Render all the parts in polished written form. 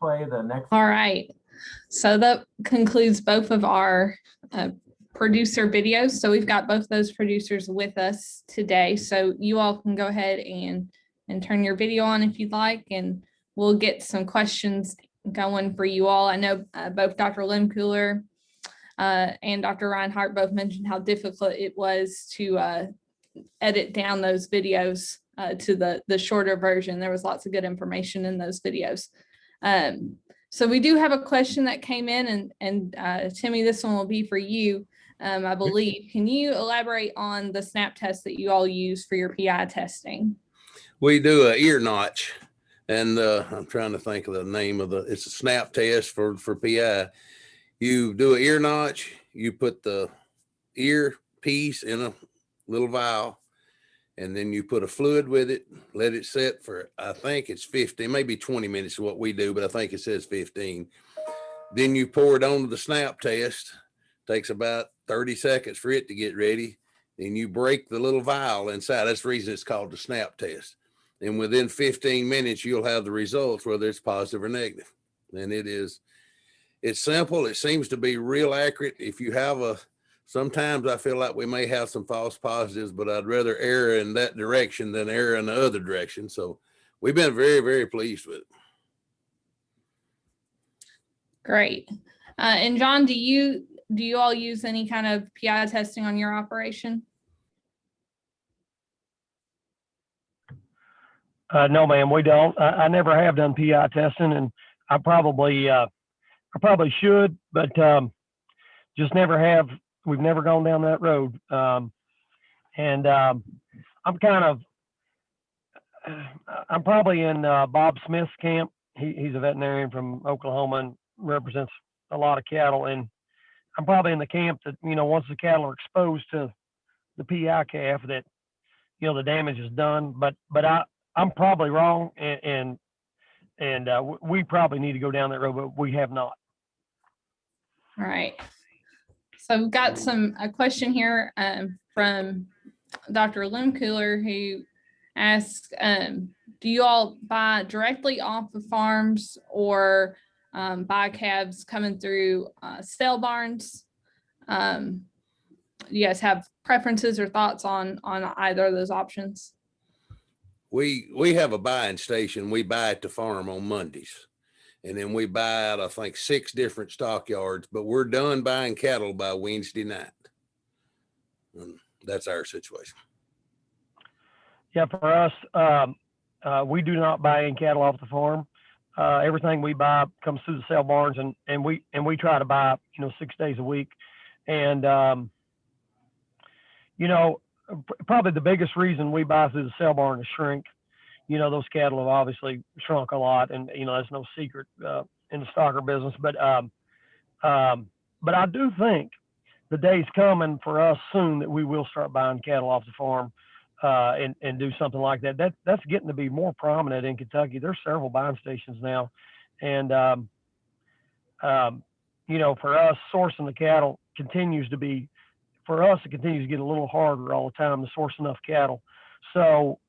play the next. All right. So that concludes both of our producer videos. So we've got both those producers with us today. So you all can go ahead and turn your video on if you'd like, and we'll get some questions going for you all. I know both Dr. Limkuhler and Dr. Reinhardt both mentioned how difficult it was to edit down those videos to the shorter version. There was lots of good information in those videos. So we do have a question that came in, and Timmy, this one will be for you, I believe. Can you elaborate on the snap test that you all use for your PI testing? We do a ear notch, and I'm trying to think of the name of it's a snap test for PI. You do an ear notch, you put the ear piece in a little vial, and then you put a fluid with it, let it set for, I think it's 15, maybe 20 minutes is what we do, but I think it says 15. Then you pour it onto the snap test. Takes about 30 seconds for it to get ready. Then you break the little vial inside. That's the reason it's called the snap test. And within 15 minutes, you'll have the results, whether it's positive or negative. And it's simple. It seems to be real accurate. If you have sometimes I feel like we may have some false positives, but I'd rather err in that direction than err in the other direction. So we've been very, very pleased with it. Great. And John, do you all use any kind of PI testing on your operation? No, ma'am, we don't. I never have done PI testing, and I probably should, but just never have. We've never gone down that road. I'm probably in Bob Smith's camp. He's a veterinarian from Oklahoma and represents a lot of cattle. And I'm probably in the camp that, once the cattle are exposed to the PI calf, that, the damage is done. But I'm probably wrong, and we probably need to go down that road, but we have not. All right. So we've got a question here from Dr. Limkuhler, who asks, do you all buy directly off of farms or buy calves coming through sale barns? Do you guys have preferences or thoughts on either of those options? We have a buying station. We buy at the farm on Mondays. And then we buy out, I think, 6 different stockyards, but we're done buying cattle by Wednesday night. And that's our situation. Yeah, for us, we do not buy any cattle off the farm. Everything we buy comes through the sale barns, and we try to buy, 6 days a week. And, probably the biggest reason we buy through the sale barn is shrink. Those cattle have obviously shrunk a lot, and that's no secret in the Stalker business. But I do think the day's coming for us soon that we will start buying cattle off the farm and do something like that. That's getting to be more prominent in Kentucky. There's several buying stations now, and for us, sourcing the cattle continues to be, for us, it continues to get a little harder all the time to source enough cattle. So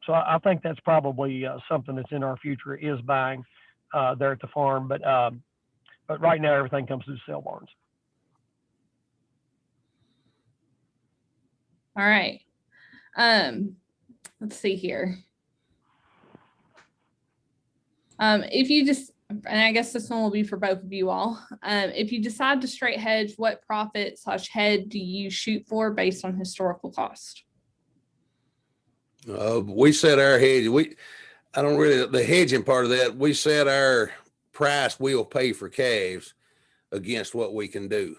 I think that's probably something that's in our future, is buying there at the farm. But right now, everything comes through sale barns. All right. Let's see here. If you just, and I guess this one will be for both of you all. If you decide to straight hedge, what profit/head do you shoot for based on historical cost? We set our hedge. The hedging part of that, we set our price we'll pay for calves against what we can do.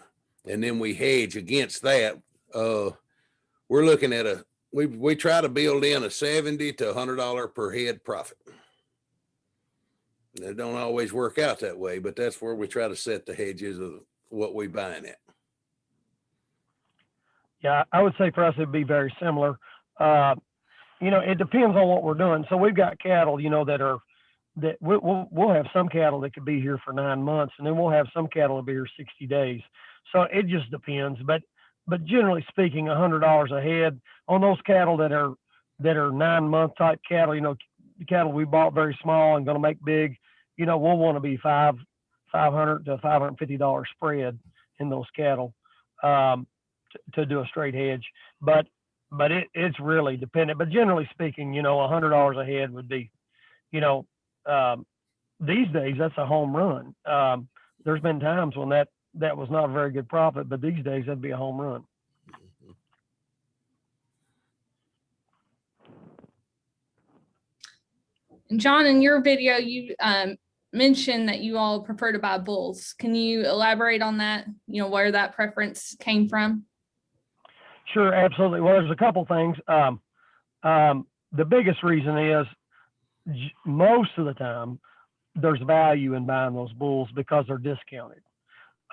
And then we hedge against that. We're looking at we try to build in a $70 to $100 per head profit. It don't always work out that way, but that's where we try to set the hedges of what we buying at. Yeah, I would say for us, it'd be very similar. It depends on what we're doing. So we've got cattle, that we'll have some cattle that could be here for 9 months, and then we'll have some cattle that be here 60 days. So it just depends. But generally speaking, $100 a head on those cattle that are 9-month type cattle, the cattle we bought very small and going to make big, we'll want to be $500 to $550 spread in those cattle to do a straight hedge. But it's really dependent. But generally speaking, $100 a head would be, these days that's a home run. There's been times when that was not a very good profit, but these days that'd be a home run. John, in your video, you mentioned that you all prefer to buy bulls. Can you elaborate on that? Where that preference came from? Sure, absolutely. Well, there's a couple things. The biggest reason is most of the time there's value in buying those bulls because they're discounted.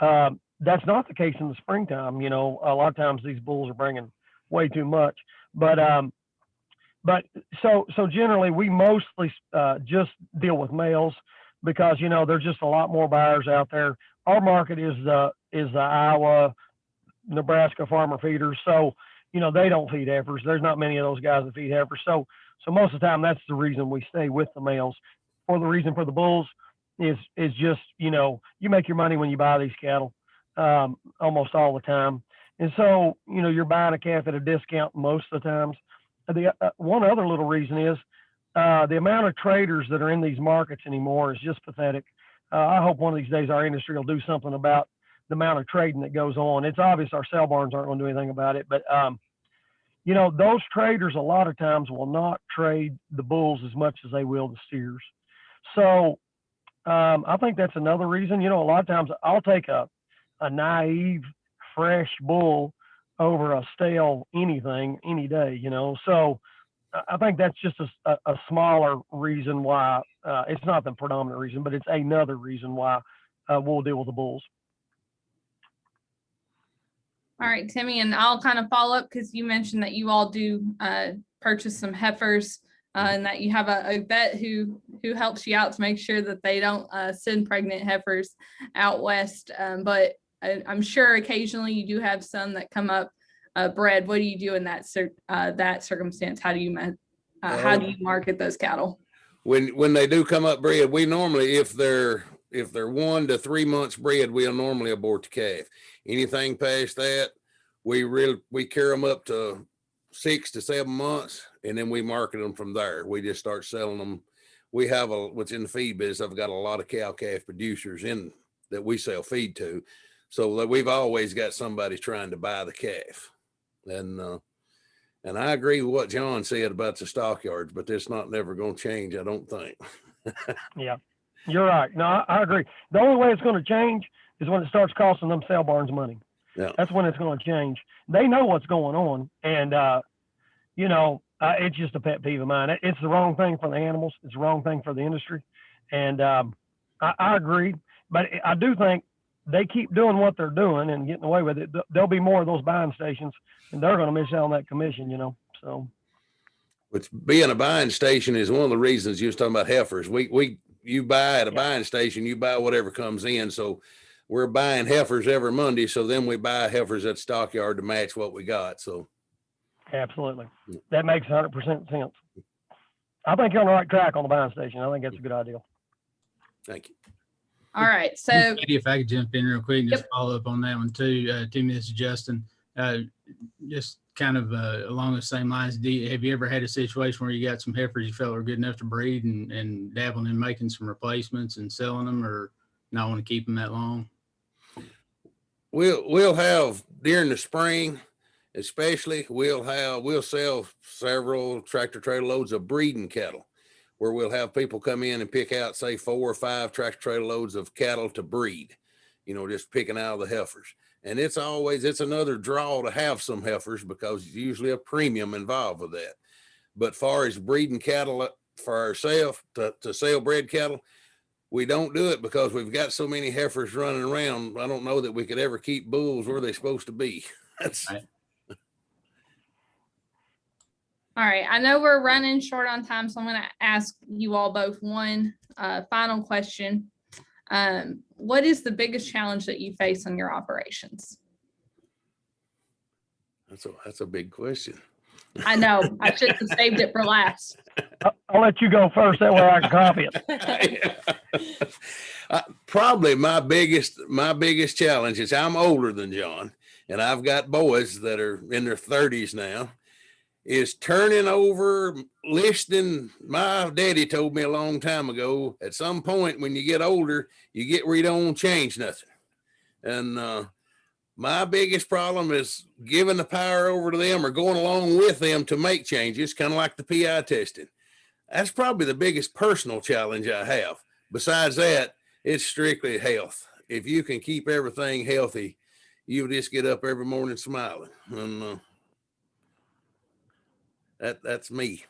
That's not the case in the springtime. A lot of times these bulls are bringing way too much, but so generally we mostly just deal with males because there's just a lot more buyers out there. Our market is the Iowa, Nebraska farmer feeders, so they don't feed heifers. There's not many of those guys that feed heifers, so most of the time that's the reason we stay with the males. For the reason for the bulls is just you make your money when you buy these cattle almost all the time, and so you're buying a calf at a discount most of the times. The one other little reason is the amount of traders that are in these markets anymore is just pathetic. I hope one of these days our industry will do something about the amount of trading that goes on. It's obvious our sale barns aren't going to do anything about it, but those traders a lot of times will not trade the bulls as much as they will the steers. So I think that's another reason. A lot of times I'll take a naive, fresh bull over a stale anything any day, So I think that's just a smaller reason why. It's not the predominant reason, but it's another reason why we'll deal with the bulls. All right, Timmy, and I'll kind of follow up because you mentioned that you all do purchase some heifers and that you have a vet who helps you out to make sure that they don't send pregnant heifers out west. But I'm sure occasionally you do have some that come up bred. What do you do in that circumstance? How do you market those cattle? When they do come up bred, we normally, if they're 1 to 3 months bred, we'll normally abort the calf. Anything past that, we carry them up to 6 to 7 months, and then we market them from there. We just start selling them. We have what's in the feed business. I've got a lot of cow calf producers in that we sell feed to, so that we've always got somebody trying to buy the calf. And I agree with what John said about the stockyards, but that's not never going to change, I don't think. Yeah, you're right. No, I agree. The only way it's going to change is when it starts costing them sale barns money. Yeah. That's when it's going to change. They know what's going on, and it's just a pet peeve of mine. It's the wrong thing for the animals. It's the wrong thing for the industry, and I agree. But I do think they keep doing what they're doing and getting away with it. There'll be more of those buying stations, and they're going to miss out on that commission. So. Which being a buying station is one of the reasons you was talking about heifers. You buy at a buying station, you buy whatever comes in. So we're buying heifers every Monday. So then we buy heifers at stockyard to match what we got. So. Absolutely. That makes 100% sense. I think you're on the right track on the buying station. I think that's a good idea. Thank you. All right. So if I could jump in real quick and just follow up on that one too. Timmy, this is Justin. Just kind of along the same lines, have you ever had a situation where you got some heifers you felt were good enough to breed and dabbling in making some replacements and selling them, or not want to keep them that long? We'll have during the spring, especially, we'll sell several tractor trailer loads of breeding cattle, where we'll have people come in and pick out, say, 4 or 5 tractor trailer loads of cattle to breed, just picking out of the heifers. And it's another draw to have some heifers because there's usually a premium involved with that. But far as breeding cattle for ourselves to sell bred cattle, we don't do it because we've got so many heifers running around. I don't know that we could ever keep bulls where they're supposed to be. That's right. All right. I know we're running short on time, so I'm going to ask you all both one final question. What is the biggest challenge that you face on your operations? That's a big question. I know, I should have saved it for last. I'll let you go first. That way I can copy it. Probably my biggest challenge is I'm older than John, and I've got boys that are in their 30s now, is turning over, listening. My daddy told me a long time ago, at some point when you get older, you get where you don't change nothing. And my biggest problem is giving the power over to them or going along with them to make changes, kind of like the PI testing. That's probably the biggest personal challenge I have. Besides that, it's strictly health. If you can keep everything healthy, you'll just get up every morning smiling. And that's me.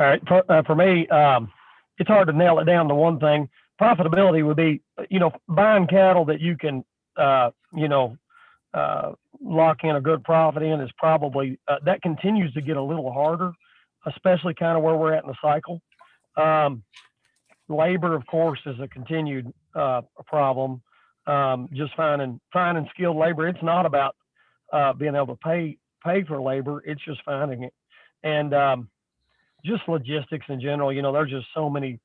All right. For me, it's hard to nail it down to one thing. Profitability would be, buying cattle that you can, lock in a good profit in is probably, that continues to get a little harder, especially kind of where we're at in the cycle. Labor, of course, is a continued problem. Just finding skilled labor. It's not about being able to pay for labor. It's just finding it. And just logistics in general, there's just so many,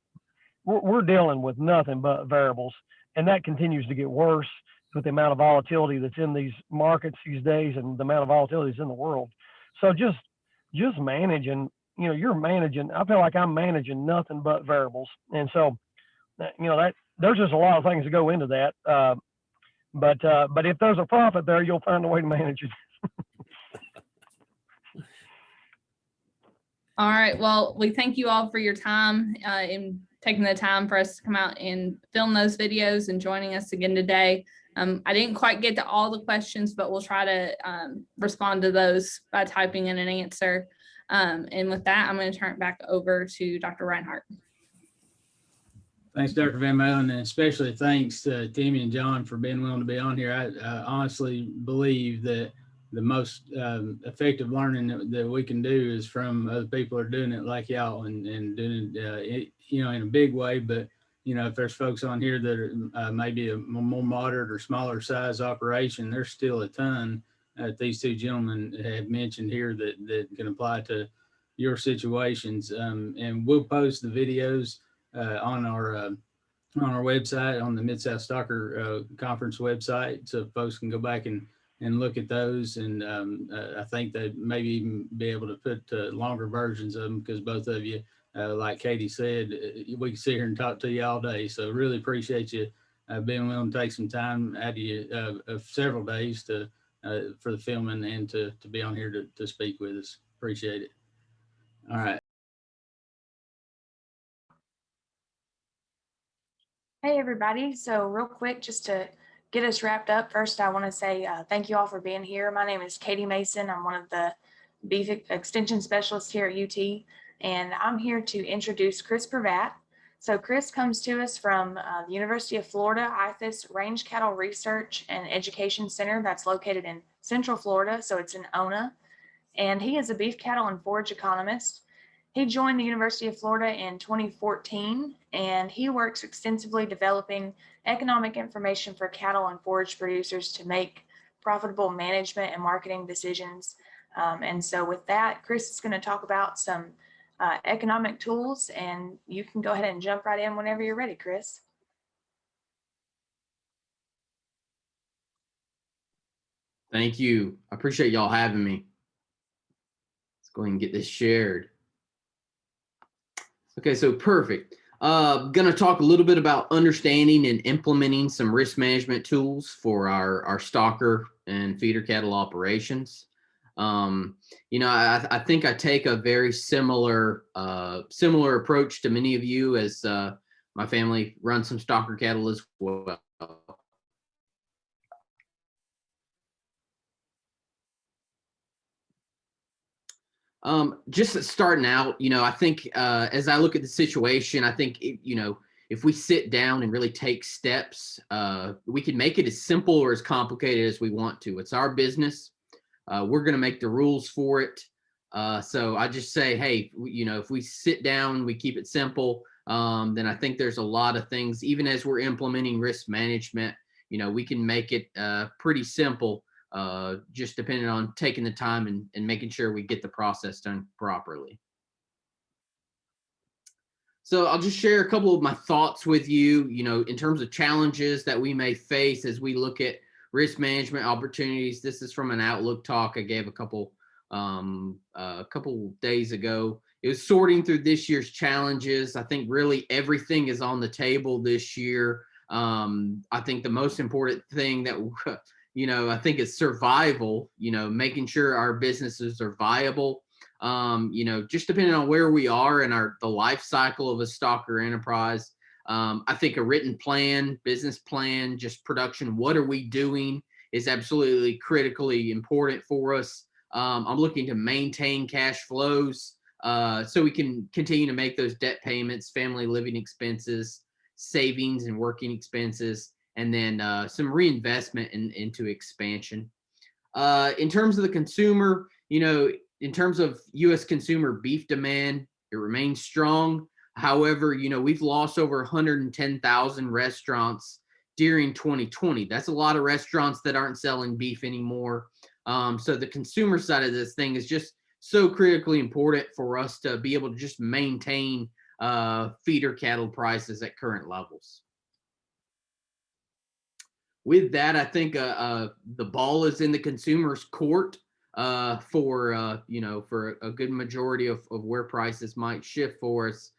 we're dealing with nothing but variables, and that continues to get worse with the amount of volatility that's in these markets these days and the amount of volatility that's in the world. So just managing, you're managing, I feel like I'm managing nothing but variables. And so, that there's just a lot of things that go into that. But if there's a profit there, you'll find a way to manage it. All right, well, we thank you all for your time in taking the time for us to come out and film those videos and joining us again today. I didn't quite get to all the questions, but we'll try to respond to those by typing in an answer. And with that, I'm going to turn it back over to Dr. Reinhardt. Thanks, Dr. Van Malen, and especially thanks to Timmy and John for being willing to be on here. I honestly believe that the most effective learning that we can do is from other people who are doing it like y'all and doing it, in a big way. But, if there's folks on here that are maybe a more moderate or smaller size operation, there's still a ton that these two gentlemen have mentioned here that can apply to your situations. And we'll post the videos on our website, on the Mid-South Stalker Conference website, so folks can go back and look at those. And I think they maybe even be able to put longer versions of them, because both of you, like Katie said, we can sit here and talk to you all day. So really appreciate you being willing to take some time out of you of several days to for the filming and to be on here to speak with us. Appreciate it. All right. Hey everybody, so real quick, just to get us wrapped up, first I want to say thank you all for being here. My name is Katie Mason. I'm one of the beef extension specialists here at UT, and I'm here to introduce Chris Pravat. So Chris comes to us from the University of Florida IFAS Range Cattle Research and Education Center that's located in Central Florida, so it's in Ona, and he is a beef cattle and forage economist. He joined the University of Florida in 2014, and he works extensively developing economic information for cattle and forage producers to make profitable management and marketing decisions. And so with that, Chris is going to talk about some economic tools, and you can go ahead and jump right in whenever you're ready, Chris. Thank you. I appreciate y'all having me. Let's go ahead and get this shared. Okay, so perfect. Gonna talk a little bit about understanding and implementing some risk management tools for our stalker and feeder cattle operations. I think I take a very similar approach to many of you, as my family runs some stalker cattle as well. Just starting out, I think as I look at the situation, I think, if we sit down and really take steps, we can make it as simple or as complicated as we want to. It's our business. We're going to make the rules for it. So I just say, hey, if we sit down, we keep it simple, then I think there's a lot of things, even as we're implementing risk management, we can make it pretty simple, just depending on taking the time and making sure we get the process done properly. So I'll just share a couple of my thoughts with you, in terms of challenges that we may face as we look at risk management opportunities. This is from an Outlook talk I gave a couple days ago. It was sorting through this year's challenges. I think really everything is on the table this year. I think the most important thing that, I think is survival, making sure our businesses are viable. Just depending on where we are in the life cycle of a Stalker enterprise. I think a written plan, business plan, just production, what are we doing is absolutely critically important for us. I'm looking to maintain cash flows so we can continue to make those debt payments, family living expenses, savings and working expenses, and then some reinvestment into expansion. In terms of the consumer, in terms of U.S. consumer beef demand, it remains strong. However, we've lost over 110,000 restaurants during 2020. That's a lot of restaurants that aren't selling beef anymore. So the consumer side of this thing is just so critically important for us to be able to just maintain feeder cattle prices at current levels. With that, I think the ball is in the consumer's court for a good majority of where prices might shift for us.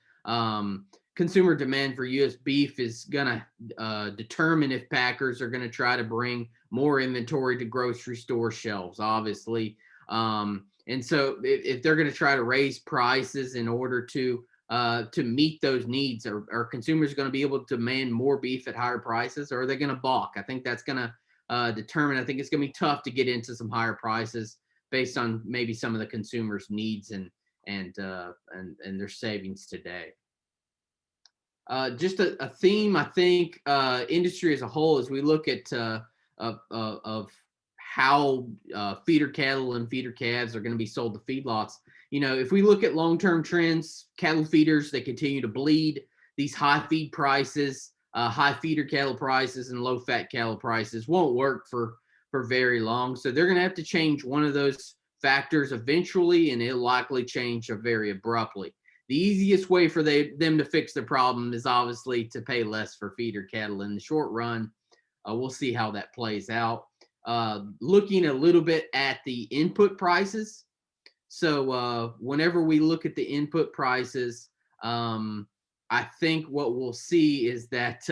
Consumer demand for U.S. beef is going to determine if packers are going to try to bring more inventory to grocery store shelves, obviously. And so if they're going to try to raise prices in order to meet those needs, are consumers going to be able to demand more beef at higher prices, or are they going to balk? I think that's going to determine. I think it's going to be tough to get into some higher prices based on maybe some of the consumers' needs and their savings today. Just a theme, I think, industry as a whole, as we look at of how feeder cattle and feeder calves are going to be sold to feedlots. If we look at long-term trends, cattle feeders, they continue to bleed. These high feed prices, high feeder cattle prices, and low fat cattle prices won't work for very long. So they're going to have to change one of those factors eventually, and it'll likely change very abruptly. The easiest way for them to fix the problem is obviously to pay less for feeder cattle in the short run. We'll see how that plays out. Looking a little bit at the input prices. So whenever we look at the input prices, I think what we'll see is that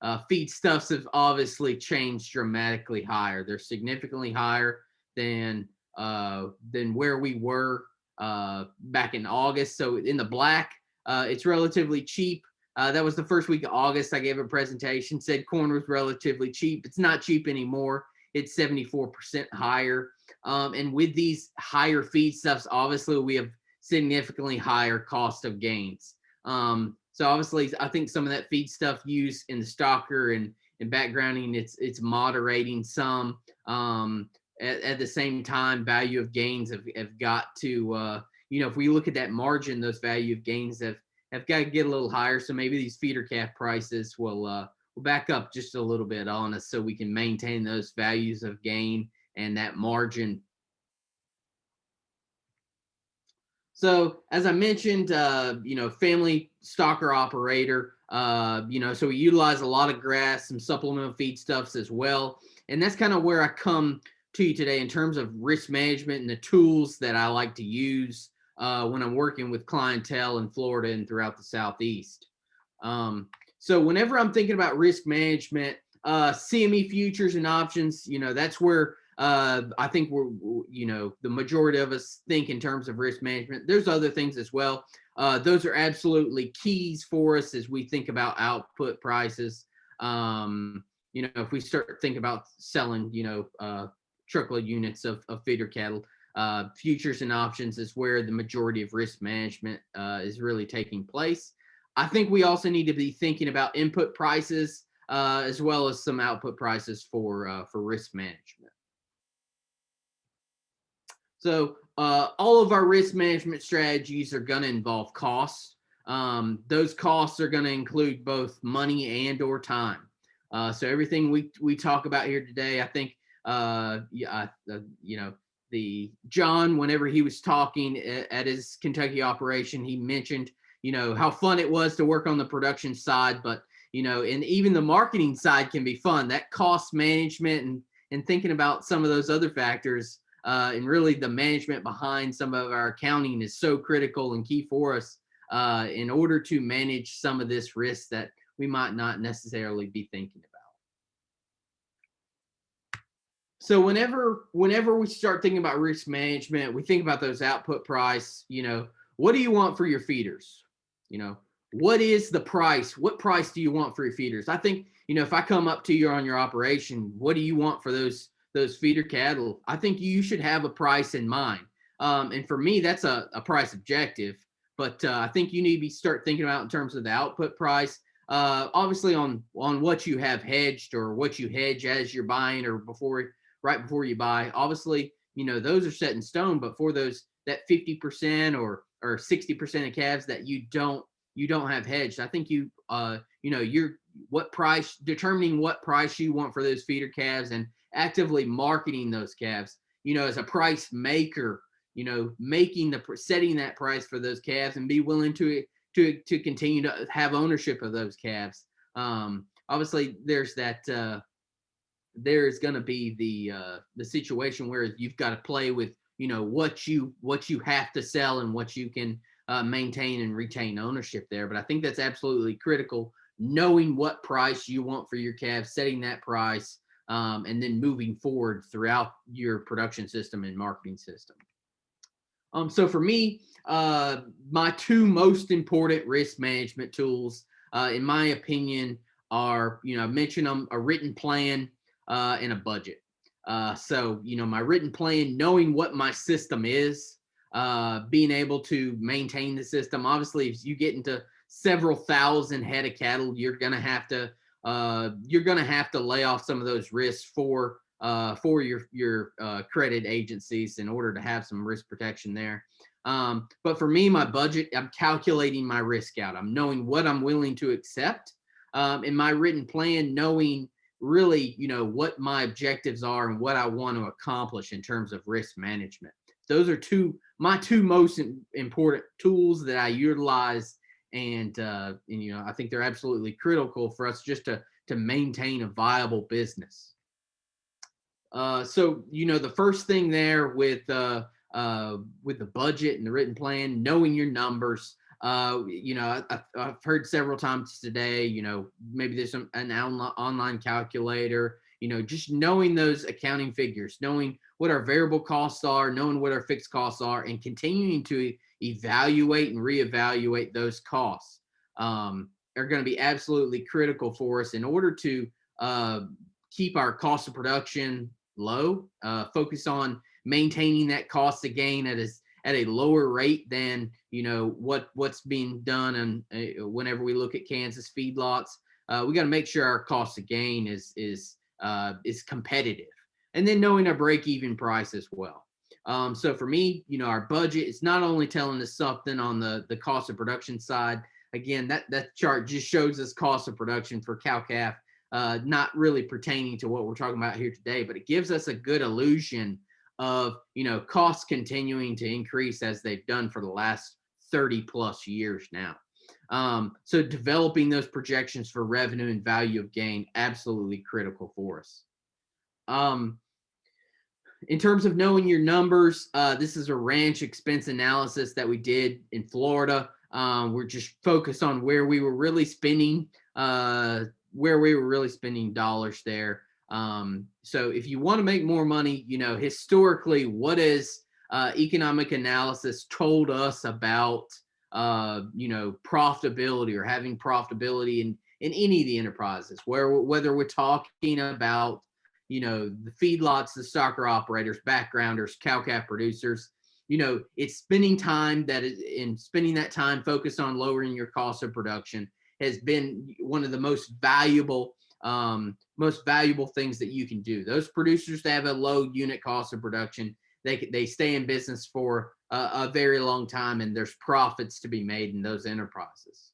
feedstuffs have obviously changed dramatically higher. They're significantly higher than where we were back in August. So in the black, it's relatively cheap. That was the first week of August. I gave a presentation, said corn was relatively cheap. It's not cheap anymore. It's 74% higher. And with these higher feedstuffs, obviously we have significantly higher cost of gains. So obviously, I think some of that feedstuff used in the Stalker and backgrounding, it's moderating some. At the same time, value of gains have got to, if we look at that margin, those value of gains have got to get a little higher. So maybe these feeder calf prices will back up just a little bit on us so we can maintain those values of gain and that margin. So as I mentioned, family Stalker operator, so we utilize a lot of grass, some supplemental feedstuffs as well. And that's kind of where I come to you today in terms of risk management and the tools that I like to use when I'm working with clientele in Florida and throughout the Southeast. So whenever I'm thinking about risk management, CME futures and options, that's where I think we're, the majority of us think in terms of risk management. There's other things as well. Those are absolutely keys for us as we think about output prices. If we start thinking about selling, truckload units of feeder cattle, futures and options is where the majority of risk management is really taking place. I think we also need to be thinking about input prices as well as some output prices for risk management. So all of our risk management strategies are going to involve costs. Those costs are going to include both money and or time. So everything we talk about here today, I think, you know, the John, whenever he was talking at his Kentucky operation, he mentioned, you know, how fun it was to work on the production side, but, you know, and even the marketing side can be fun. That cost management and thinking about some of those other factors, and really the management behind some of our accounting is so critical and key for us in order to manage some of this risk that we might not necessarily be thinking about. So whenever we start thinking about risk management, we think about those output price. You know, what do you want for your feeders? You know, what is the price? What price do you want for your feeders? I think, you know, if I come up to you on your operation, what do you want for those feeder cattle? I think you should have a price in mind. And for me, that's a price objective. But I think you need to start thinking about in terms of the output price. Obviously on what you have hedged or what you hedge as you're buying or right before you buy. Obviously, you know, those are set in stone, but for that 50% or 60% of calves that you don't have hedged, I think you know, determining what price you want for those feeder calves and actively marketing those calves, you know, as a price maker, you know, setting that price for those calves and be willing to continue to have ownership of those calves. Obviously there's going to be the situation where you've got to play with, you know, what you have to sell and what you can maintain and retain ownership there. But I think that's absolutely critical, knowing what price you want for your calves, setting that price, and then moving forward throughout your production system and marketing system. So for me, my two most important risk management tools, in my opinion, are, you know, I mentioned them, a written plan and a budget. So, you know, my written plan, knowing what my system is, being able to maintain the system. Obviously, if you get into several thousand head of cattle, you're going to have to lay off some of those risks for your credit agencies in order to have some risk protection there. But for me, my budget, I'm calculating my risk out. I'm knowing what I'm willing to accept. In my written plan, knowing really, you know, what my objectives are and what I want to accomplish in terms of risk management. Those are my two most important tools that I utilize. And you know, I think they're absolutely critical for us just to maintain a viable business. So, you know, the first thing there with the budget and the written plan, knowing your numbers, you know, I've heard several times today, you know, maybe there's an online calculator, you know, just knowing those accounting figures, knowing what our variable costs are, knowing what our fixed costs are, and continuing to evaluate and reevaluate those costs are going to be absolutely critical for us in order to keep our cost of production low, focus on maintaining that cost of gain at a lower rate than, you know, what's being done. And whenever we look at Kansas feedlots, we got to make sure our cost of gain is competitive, and then knowing our break-even price as well. So for me, you know, our budget is not only telling us something on the cost of production side. Again, that chart just shows us cost of production for cow-calf, not really pertaining to what we're talking about here today, but it gives us a good illusion of, you know, costs continuing to increase as they've done for the last 30 plus years now. So developing those projections for revenue and value of gain, absolutely critical for us. In terms of knowing your numbers, this is a ranch expense analysis that we did in Florida. We're just focused on where we were really spending dollars there. So if you want to make more money, you know, historically, what has economic analysis told us about, you know, profitability or having profitability in any of the enterprises, whether we're talking about, you know, the feedlots, the stalker operators, backgrounders, cow-calf producers, you know, it's spending that time focused on lowering your cost of production has been one of the most valuable things that you can do. Those producers that have a low unit cost of production, they stay in business for a very long time, and there's profits to be made in those enterprises.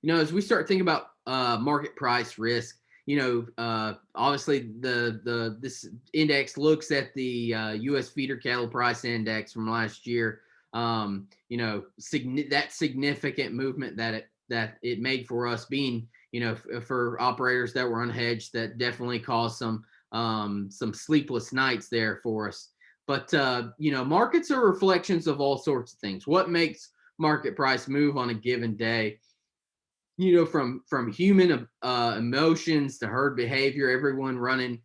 as we start thinking about market price risk, obviously this index looks at the U.S. feeder cattle price index from last year. That significant movement that it made for us, being for operators that were unhedged, that definitely caused some sleepless nights there for us. But markets are reflections of all sorts of things. What makes market price move on a given day? From human emotions to herd behavior, everyone running,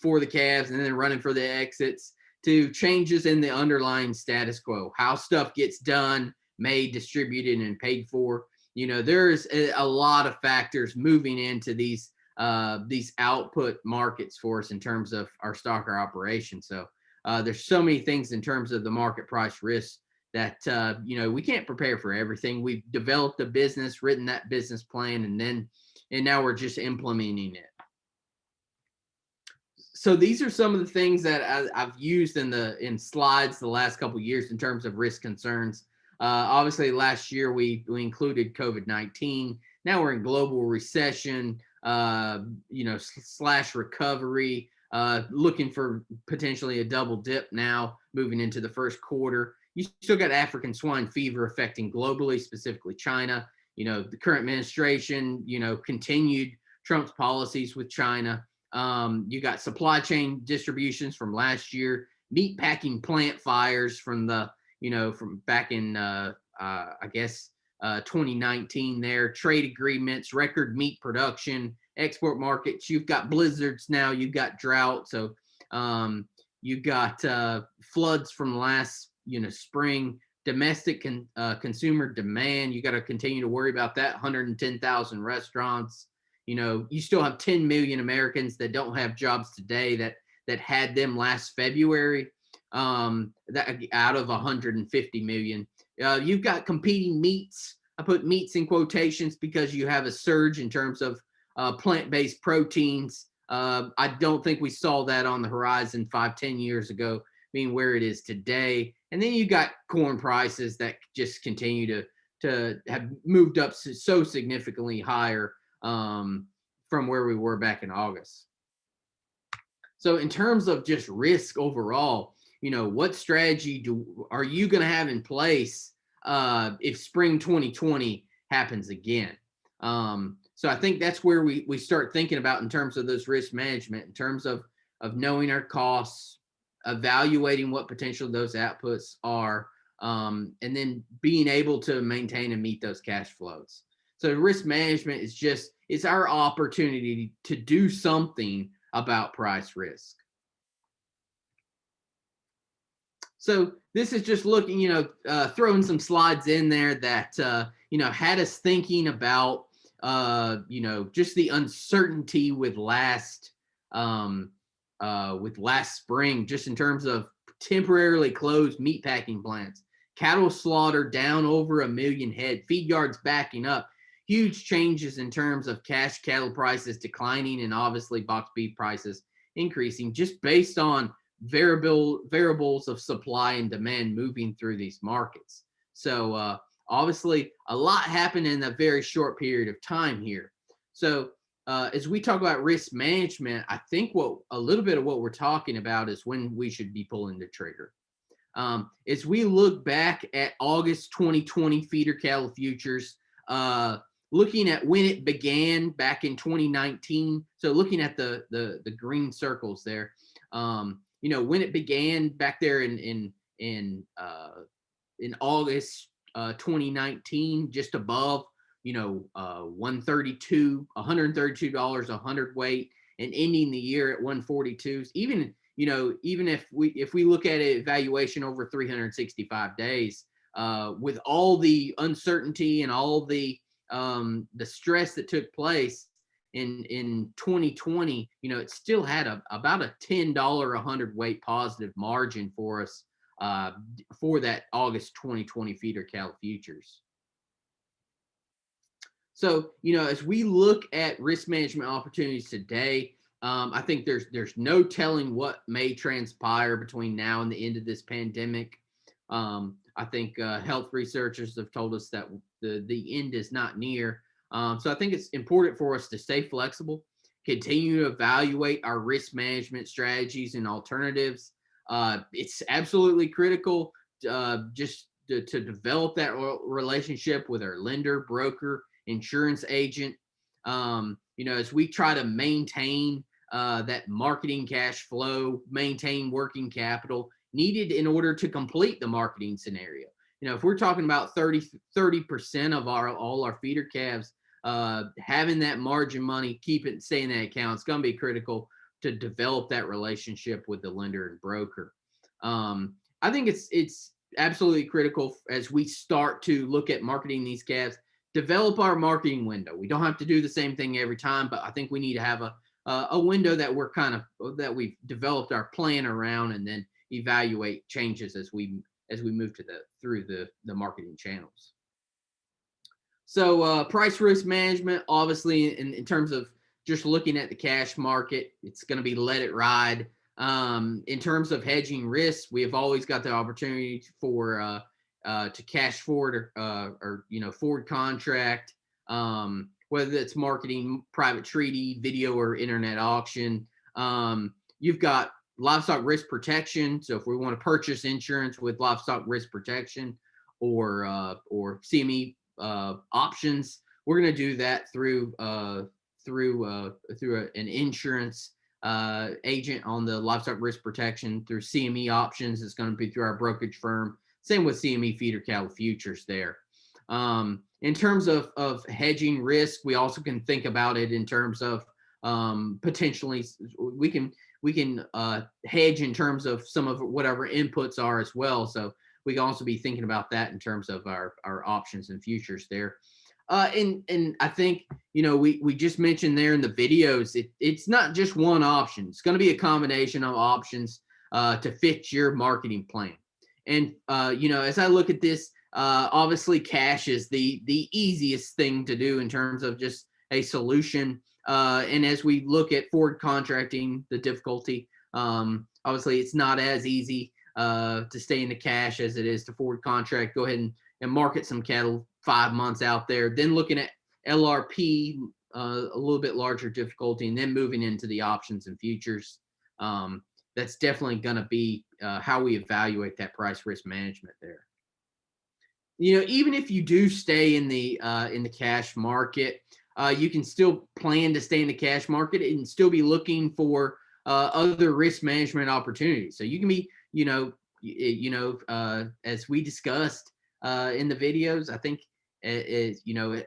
for the calves and then running for the exits, to changes in the underlying status quo, how stuff gets done, made, distributed, and paid for. There's a lot of factors moving into these output markets for us in terms of our Stalker operation. So there's so many things in terms of the market price risk that we can't prepare for everything. We've developed a business, written that business plan, and now we're just implementing it. So these are some of the things that I've used in slides the last couple of years in terms of risk concerns. Obviously, last year we included COVID-19. Now we're in global recession, / recovery, looking for potentially a double dip now moving into the first quarter. You still got African swine fever affecting globally, specifically China. The current administration, continued Trump's policies with China. You got supply chain distributions from last year, meat packing plant fires from from back in, 2019 there, trade agreements, record meat production, export markets. You've got blizzards now, you've got drought. So you've got floods from last spring, domestic consumer demand. You got to continue to worry about that. 110,000 restaurants. You still have 10 million Americans that don't have jobs today that had them last February. That out of 150 million. You've got competing meats. I put meats in quotations because you have a surge in terms of plant-based proteins. I don't think we saw that on the horizon 5-10 years ago, being where it is today. And then you got corn prices that just continue to have moved up so significantly higher from where we were back in August. So in terms of just risk overall, what strategy are you going to have in place if spring 2020 happens again? So I think that's where we start thinking about in terms of those risk management, in terms of knowing our costs, evaluating what potential those outputs are, and then being able to maintain and meet those cash flows. So risk management it's our opportunity to do something about price risk. So this is just looking, throwing some slides in there that, had us thinking about, just the uncertainty with last spring, just in terms of temporarily closed meatpacking plants, cattle slaughter down over 1 million head, feed yards backing up, huge changes in terms of cash cattle prices declining, and obviously box beef prices increasing, just based on variables of supply and demand moving through these markets. So obviously a lot happened in a very short period of time here. So as we talk about risk management, I think a little bit of what we're talking about is when we should be pulling the trigger. As we look back at August 2020 feeder cattle futures, looking at when it began back in 2019. So looking at the green circles there, when it began back there in August 2019, just above, $132 a hundredweight, and ending the year at 142s. Even if we look at it evaluation over 365 days, with all the uncertainty and all the stress that took place in 2020, it still had about a $10 a hundredweight positive margin for us for that August 2020 feeder cattle futures. So, as we look at risk management opportunities today, I think there's no telling what may transpire between now and the end of this pandemic. I think health researchers have told us that the end is not near. So I think it's important for us to stay flexible, continue to evaluate our risk management strategies and alternatives. It's absolutely critical just to develop that relationship with our lender, broker, insurance agent. As we try to maintain that marketing cash flow, maintain working capital needed in order to complete the marketing scenario. If we're talking about 30% of all our feeder calves, having that margin money, stay in that account, it's going to be critical to develop that relationship with the lender and broker. I think it's absolutely critical as we start to look at marketing these calves, develop our marketing window. We don't have to do the same thing every time, but I think we need to have a window that that we've developed our plan around, and then evaluate changes as we move through the marketing channels. So price risk management, obviously, in terms of just looking at the cash market, it's going to be let it ride. In terms of hedging risks, we have always got the opportunity for to cash forward or forward contract, whether it's marketing, private treaty, video, or internet auction. You've got livestock risk protection. So if we want to purchase insurance with livestock risk protection or CME options, we're going to do that through an insurance agent on the livestock risk protection through CME options. It's going to be through our brokerage firm. Same with CME feeder cattle futures there. In terms of hedging risk, we also can think about it in terms of potentially we can hedge in terms of some of whatever inputs are as well. So we can also be thinking about that in terms of our options and futures there. And I think, we just mentioned there in the videos, it's not just one option. It's going to be a combination of options to fit your marketing plan. And, as I look at this, obviously cash is the easiest thing to do in terms of just a solution. And as we look at forward contracting, the difficulty, obviously it's not as easy to stay in the cash as it is to forward contract. Go ahead and market some cattle 5 months out there, then looking at LRP, a little bit larger difficulty, and then moving into the options and futures. That's definitely going to be how we evaluate that price risk management there. Even if you do stay in the cash market, you can still plan to stay in the cash market and still be looking for other risk management opportunities. So you can be, as we discussed in the videos, I think, at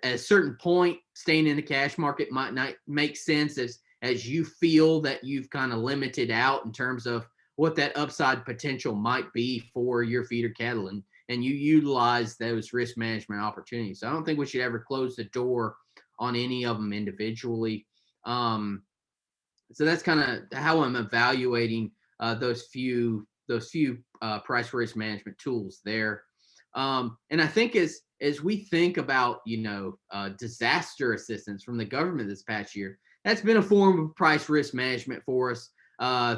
a certain point, staying in the cash market might not make sense as you feel that you've kind of limited out in terms of what that upside potential might be for your feeder cattle, and you utilize those risk management opportunities. So I don't think we should ever close the door on any of them individually. So that's kind of how I'm evaluating those few price risk management tools there. And I think as we think about, disaster assistance from the government this past year, that's been a form of price risk management for us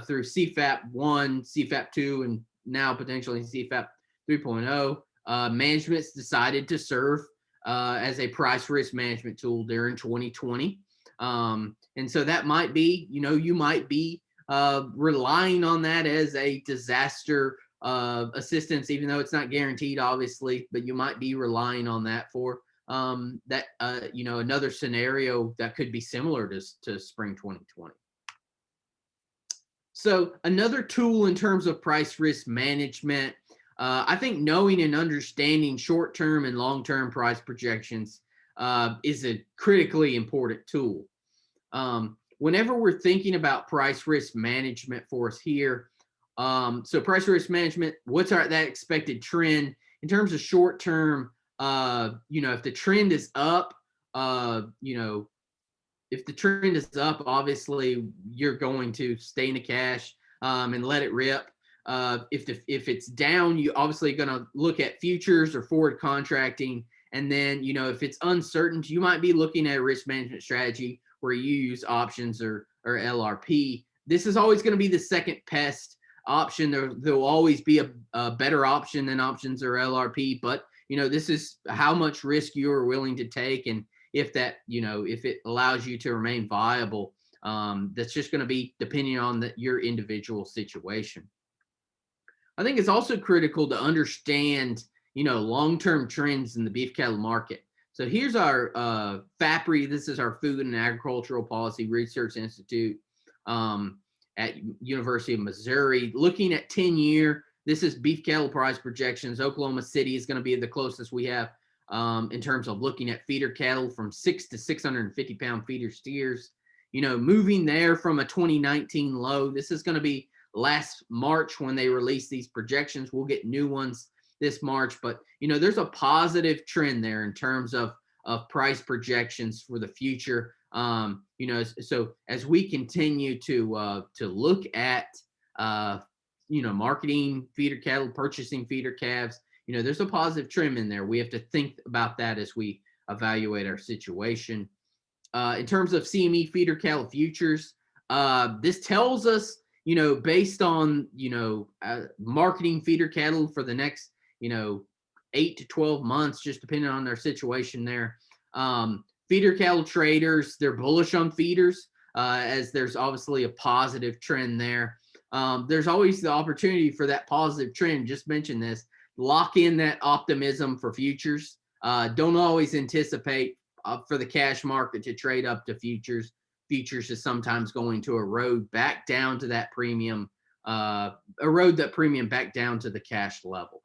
through CFAP 1, CFAP 2, and now potentially CFAP 3.0. Management's decided to serve as a price risk management tool during 2020. And so that might be, you might be relying on that as a disaster assistance, even though it's not guaranteed, obviously, but you might be relying on that for that, another scenario that could be similar to spring 2020. So another tool in terms of price risk management, I think knowing and understanding short-term and long-term price projections is a critically important tool. Whenever we're thinking about price risk management for us here, so price risk management, what's that expected trend in terms of short-term? If the trend is up, if the trend is up, obviously you're going to stay in the cash and let it rip. If it's down, you obviously going to look at futures or forward contracting. And then, if it's uncertain, you might be looking at a risk management strategy where you use options or LRP. This is always going to be the second best option. There'll always be a better option than options or LRP, but this is how much risk you are willing to take, and if that if it allows you to remain viable. That's just going to be depending on your individual situation. I think it's also critical to understand long-term trends in the beef cattle market. So here's our FAPRI. This is our Food and Agricultural Policy Research Institute at University of Missouri. Looking at 10-year, this is beef cattle price projections. Oklahoma City is going to be the closest we have in terms of looking at feeder cattle from 6 to 650 pound feeder steers. Moving there from a 2019 low. This is going to be last March when they release these projections. We'll get new ones this March, but there's a positive trend there in terms of price projections for the future. So as we continue to look at marketing feeder cattle, purchasing feeder calves, there's a positive trend in there. We have to think about that as we evaluate our situation. In terms of CME feeder cattle futures, this tells us, based on, marketing feeder cattle for the next, 8 to 12 months, just depending on their situation there. Feeder cattle traders, they're bullish on feeders, as there's obviously a positive trend there. There's always the opportunity for that positive trend. Just mentioned this, lock in that optimism for futures. Don't always anticipate for the cash market to trade up to futures. Futures is sometimes going to erode back down to that premium, erode that premium back down to the cash level.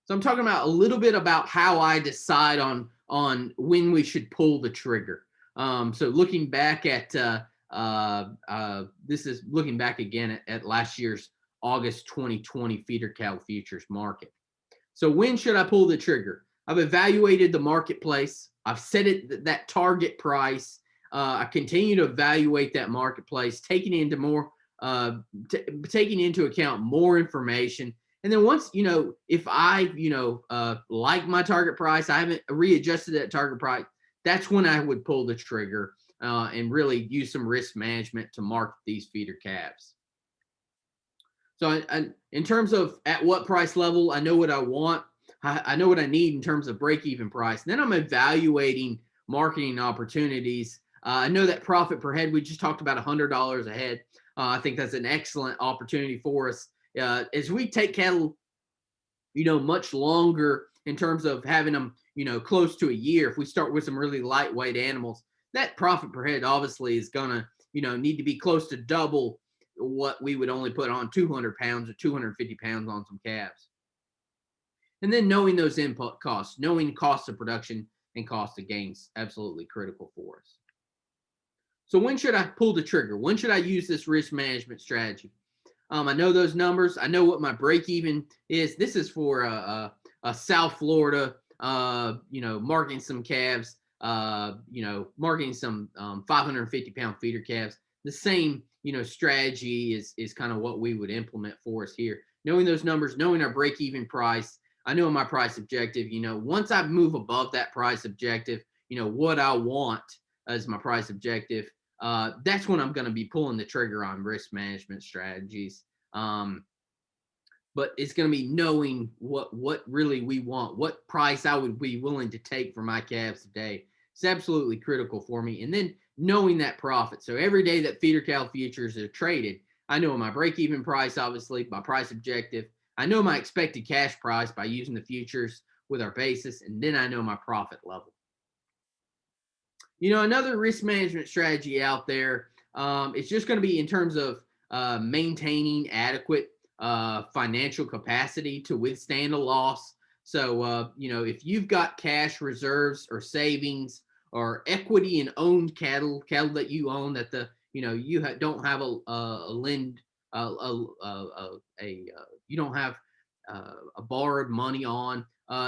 So I'm talking about a little bit about how I decide on when we should pull the trigger. So looking back at this is looking back again at last year's August 2020 feeder cattle futures market. So when should I pull the trigger? I've evaluated the marketplace. I've set it that target price. I continue to evaluate that marketplace, taking into account more information. And then once, if I, like my target price, I haven't readjusted that target price, that's when I would pull the trigger and really use some risk management to market these feeder calves. So in terms of at what price level, I know what I want. I know what I need in terms of break-even price. Then I'm evaluating marketing opportunities. I know that profit per head, we just talked about $100 a head. I think that's an excellent opportunity for us. As we take cattle, much longer in terms of having them, close to a year, if we start with some really lightweight animals, that profit per head obviously is gonna, need to be close to double what we would only put on 200 pounds or 250 pounds on some calves. And then knowing those input costs, knowing cost of production and cost of gains, absolutely critical for us. So when should I pull the trigger? When should I use this risk management strategy? I know those numbers. I know what my break even is. This is for a South Florida, marketing some calves, marketing some 550 pound feeder calves. The same, strategy is kind of what we would implement for us here. Knowing those numbers, knowing our break even price. I know my price objective, once I move above that price objective, what I want as my price objective, that's when I'm going to be pulling the trigger on risk management strategies. But it's going to be knowing what really we want, what price I would be willing to take for my calves today. It's absolutely critical for me. And then knowing that profit. So every day that feeder cattle futures are traded, I know my break-even price, obviously, my price objective. I know my expected cash price by using the futures with our basis, and then I know my profit level. Another risk management strategy out there, it's just going to be in terms of maintaining adequate financial capacity to withstand a loss. So, if you've got cash reserves or savings or equity in owned cattle that you own that you don't have you don't have a borrowed money on,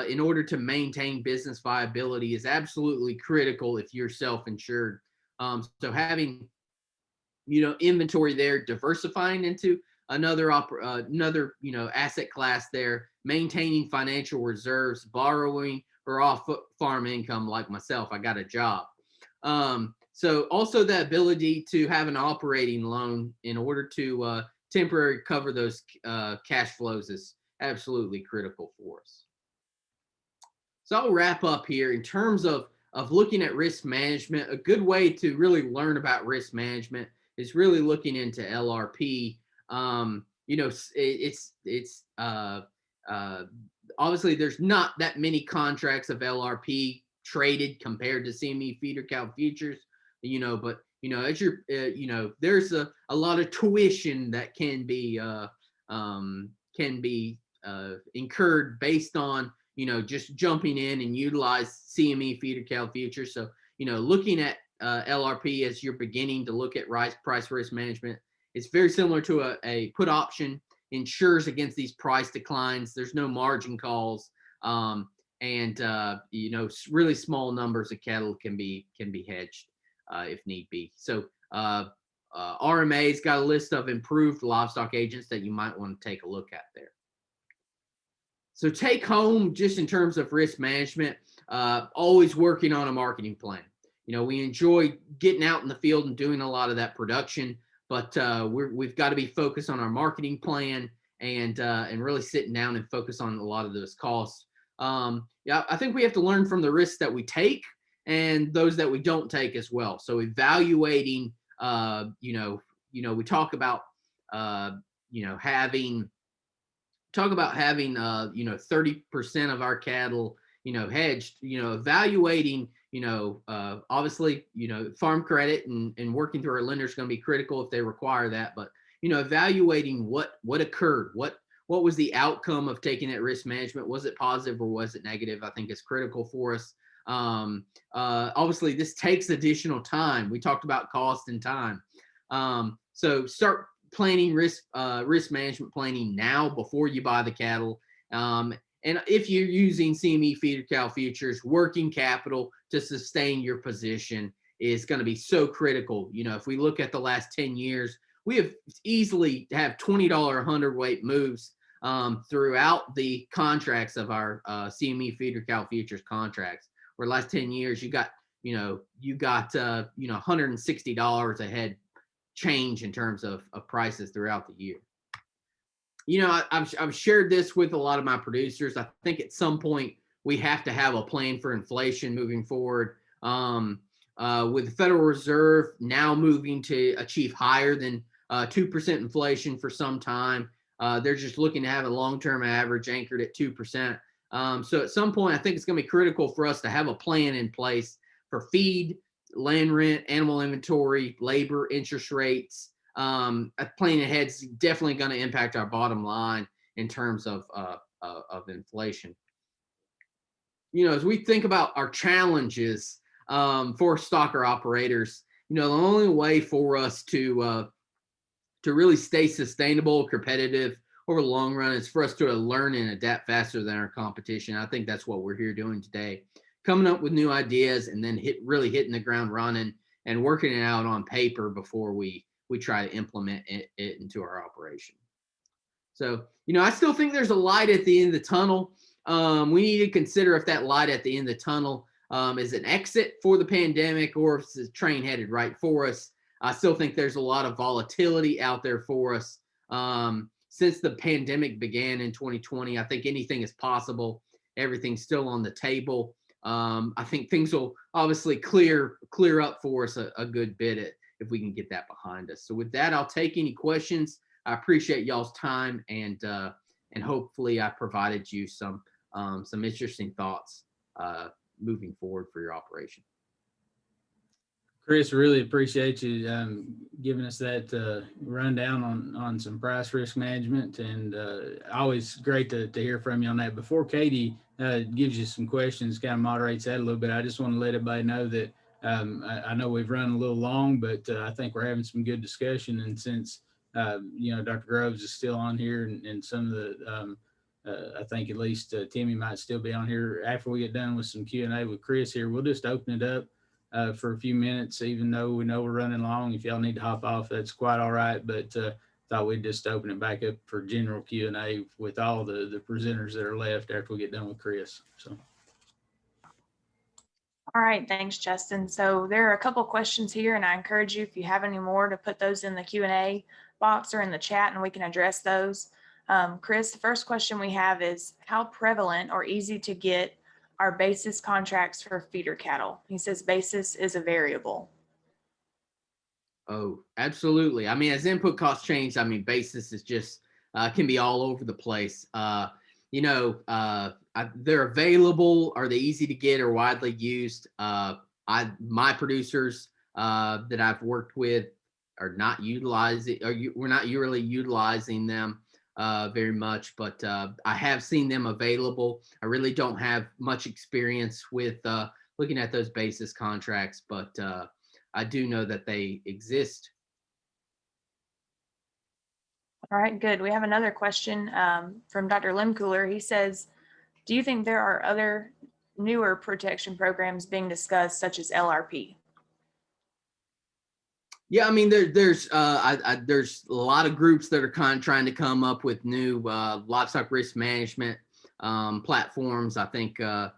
in order to maintain business viability is absolutely critical if you're self-insured. So having, inventory there, diversifying into another asset class there, maintaining financial reserves, borrowing or off farm income like myself. I got a job. So also the ability to have an operating loan in order to temporary cover those cash flows is absolutely critical for us. So I'll wrap up here in terms of looking at risk management. A good way to really learn about risk management is really looking into LRP. You know, it's obviously there's not that many contracts of LRP traded compared to CME feeder cow futures, you know, but you know, as you're, you know, there's a lot of tuition that can be incurred based on, you know, just jumping in and utilize CME feeder cow futures. So, you know, looking at LRP as you're beginning to look at price risk management, it's very similar to a put option, ensures against these price declines. There's no margin calls, and you know, really small numbers of cattle can be hedged if need be. So RMA's got a list of improved livestock agents that you might want to take a look at there. So take home, just in terms of risk management, always working on a marketing plan. You know, we enjoy getting out in the field and doing a lot of that production, but we've got to be focused on our marketing plan and really sitting down and focus on a lot of those costs. Yeah, I think we have to learn from the risks that we take and those that we don't take as well. So evaluating, you know, we talk about, you know, having, you know, 30% of our cattle, you know, hedged, you know, evaluating, you know, obviously, you know, farm credit and working through our lender is going to be critical if they require that. But, you know, evaluating what occurred, what was the outcome of taking that risk management? Was it positive or was it negative? I think is critical for us. Obviously, this takes additional time. We talked about cost and time. So start planning risk management planning now before you buy the cattle. And if you're using CME feeder cow futures, working capital to sustain your position is going to be so critical. You know, if we look at the last 10 years, we have easily have $20 hundredweight moves throughout the contracts of our CME feeder cow futures contracts. Where last 10 years, you got $160 a head change in terms of prices throughout the year. You know, I've shared this with a lot of my producers. I think at some point we have to have a plan for inflation moving forward. With the Federal Reserve now moving to achieve higher than 2% inflation for some time, they're just looking to have a long-term average anchored at 2%. So at some point, I think it's going to be critical for us to have a plan in place for feed, land rent, animal inventory, labor, interest rates. A plan ahead is definitely going to impact our bottom line in terms of inflation. You know, as we think about our challenges for Stalker operators, you know, the only way for us to really stay sustainable, competitive over the long run is for us to learn and adapt faster than our competition. I think that's what we're here doing today, coming up with new ideas and then really hitting the ground running and working it out on paper before we try to implement it into our operation. So, you know, I still think there's a light at the end of the tunnel. We need to consider if that light at the end of the tunnel is an exit for the pandemic or if it's a train headed right for us. I still think there's a lot of volatility out there for us. Since the pandemic began in 2020, I think anything is possible. Everything's still on the table. I think things will obviously clear up for us a good bit if we can get that behind us. So with that, I'll take any questions. I appreciate y'all's time and hopefully I provided you some interesting thoughts moving forward for your operation. Chris, really appreciate you giving us that rundown on some price risk management, and always great to hear from you on that. Before Katie gives you some questions, kind of moderates that a little bit, I just want to let everybody know that I know we've run a little long, but I think we're having some good discussion. And since, you know, Dr. Groves is still on here and some of the, I think at least Timmy might still be on here after we get done with some Q&A with Chris here, we'll just open it up for a few minutes, even though we know we're running long. If y'all need to hop off, that's quite all right. But thought we'd just open it back up for general Q&A with all the presenters that are left after we get done with Chris. So. All right, thanks, Justin. So there are a couple questions here, and I encourage you, if you have any more, to put those in the Q&A box or in the chat and we can address those. Chris, the first question we have is how prevalent or easy to get are basis contracts for feeder cattle? He says basis is a variable. Oh, absolutely. I mean, as input costs change, I mean, basis is just can be all over the place. They're available. Are they easy to get or widely used? My producers that I've worked with are not utilizing, we're not really utilizing them very much, but I have seen them available. I really don't have much experience with looking at those basis contracts, but I do know that they exist. All right, good. We have another question from Dr. Limcooler. He says, do you think there are other newer protection programs being discussed, such as LRP? Yeah, I mean, there's a lot of groups that are kind of trying to come up with new livestock risk management platforms. I think FSA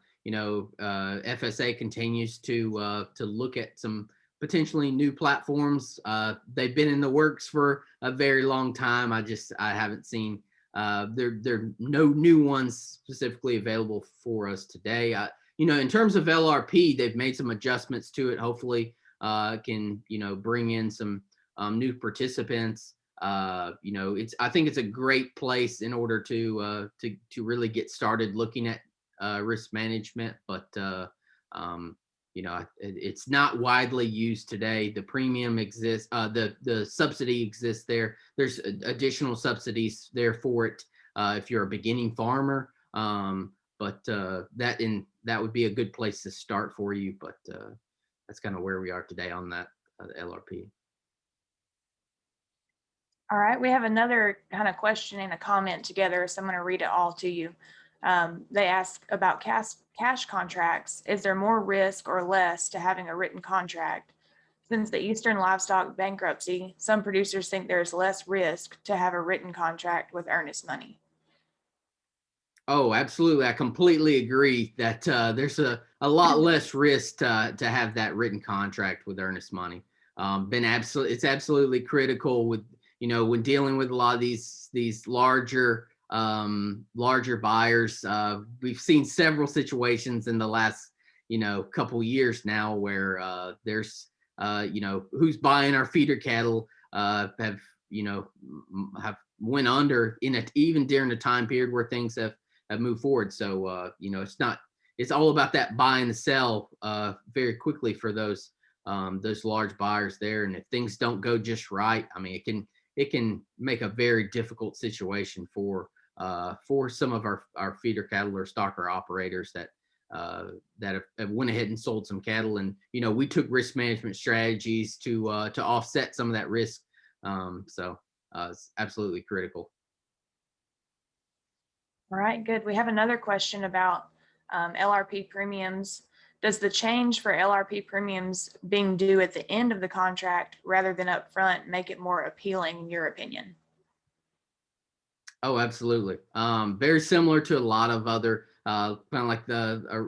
continues to look at some potentially new platforms. They've been in the works for a very long time. I haven't seen there are no new ones specifically available for us today. In terms of LRP, they've made some adjustments to it. Hopefully, can bring in some new participants. I think it's a great place in order to really get started looking at risk management, but it's not widely used today. The premium exists, the subsidy exists there. There's additional subsidies there for it if you're a beginning farmer. But that would be a good place to start for you. But that's kind of where we are today on that LRP. All right, we have another kind of question and a comment together, so I'm going to read it all to you. They ask about cash contracts. Is there more risk or less to having a written contract? Since the Eastern Livestock bankruptcy, some producers think there's less risk to have a written contract with earnest money. Oh, absolutely. I completely agree that there's a lot less risk to have that written contract with earnest money. It's absolutely critical with, when dealing with a lot of these larger buyers. We've seen several situations in the last, couple years now where there's, who's buying our feeder cattle have went under even during the time period where things have moved forward. So, it's all about that buy and sell very quickly for those large buyers there. And if things don't go just right, I mean, it can make a very difficult situation for some of our feeder cattle or stalker operators that have went ahead and sold some cattle. And, we took risk management strategies to offset some of that risk. So it's absolutely critical. All right, good. We have another question about LRP premiums. Does the change for LRP premiums being due at the end of the contract rather than up front make it more appealing in your opinion? Oh, absolutely. Very similar to a lot of other kind of like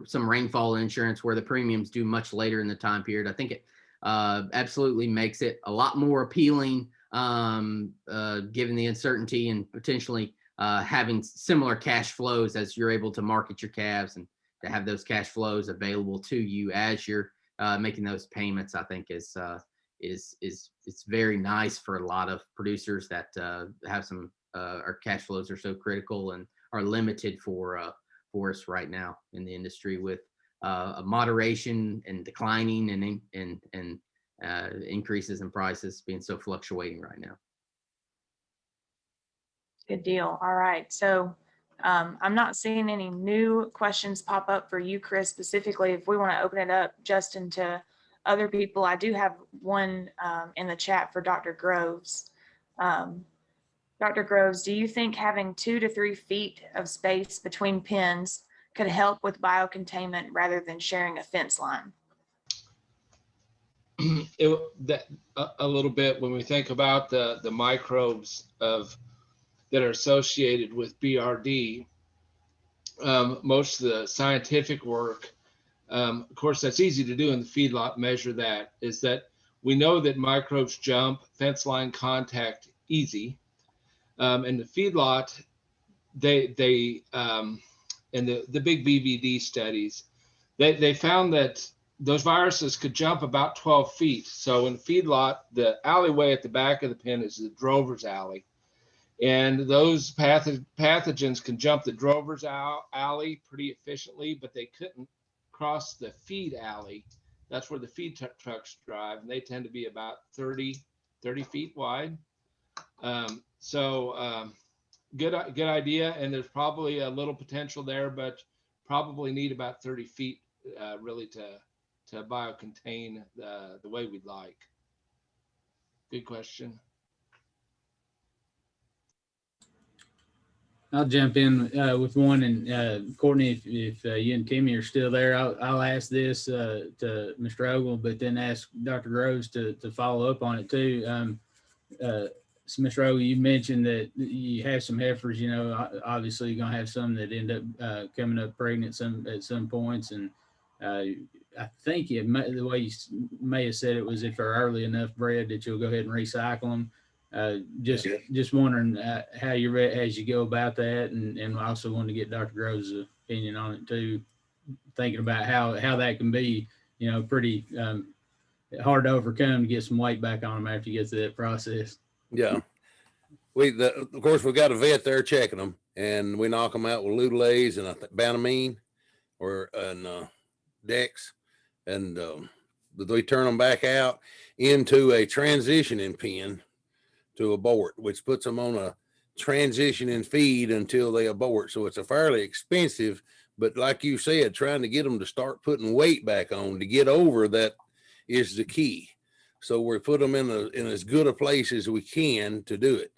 some rainfall insurance where the premiums due much later in the time period. I think it absolutely makes it a lot more appealing given the uncertainty and potentially having similar cash flows as you're able to market your calves and to have those cash flows available to you as you're making those payments. I think is it's very nice for a lot of producers that have some our cash flows are so critical and are limited for us right now in the industry with a moderation and declining and increases in prices being so fluctuating right now. Good deal. All right. So I'm not seeing any new questions pop up for you, Chris, specifically. If we want to open it up, Justin, to other people, I do have one in the chat for Dr. Groves. Dr. Groves, do you think having 2 to 3 feet of space between pens could help with biocontainment rather than sharing a fence line? A little bit when we think about the microbes that are associated with BRD. Most of the scientific work, of course, that's easy to do in the feedlot, measure that, is that we know that microbes jump fence line contact easy. And the feedlot, and the big BVD studies, they found that those viruses could jump about 12 feet. So in feedlot, the alleyway at the back of the pen is the drover's alley. And those pathogens can jump the drover's alley pretty efficiently, but they couldn't cross the feed alley. That's where the feed trucks drive, and they tend to be about 30 feet wide. Good idea, and there's probably a little potential there, but probably need about 30 feet really to biocontain the way we'd like. Good question. I'll jump in with one, and Courtney, if you and Timmy are still there, I'll ask this to Mr. Ogle, but then ask Dr. Groves to follow up on it too. So Mr. Ogle, you mentioned that you have some heifers, you know, obviously you're gonna have some that end up coming up pregnant at some points, and I think the way you may have said it was if they're early enough bred that you'll go ahead and recycle them. Just wondering how as you go about that, and I also wanted to get Dr. Groves' opinion on it too, thinking about how that can be, you know, pretty hard to overcome to get some weight back on them after you get through that process. Yeah. Of course, we've got a vet there checking them, and we knock them out with Lutalaze and Banamine and Dex, and we turn them back out into a transitioning pen to abort, which puts them on a transitioning feed until they abort. So it's a fairly expensive, but like you said, trying to get them to start putting weight back on to get over that is the key. So we put them in as good a place as we can to do it.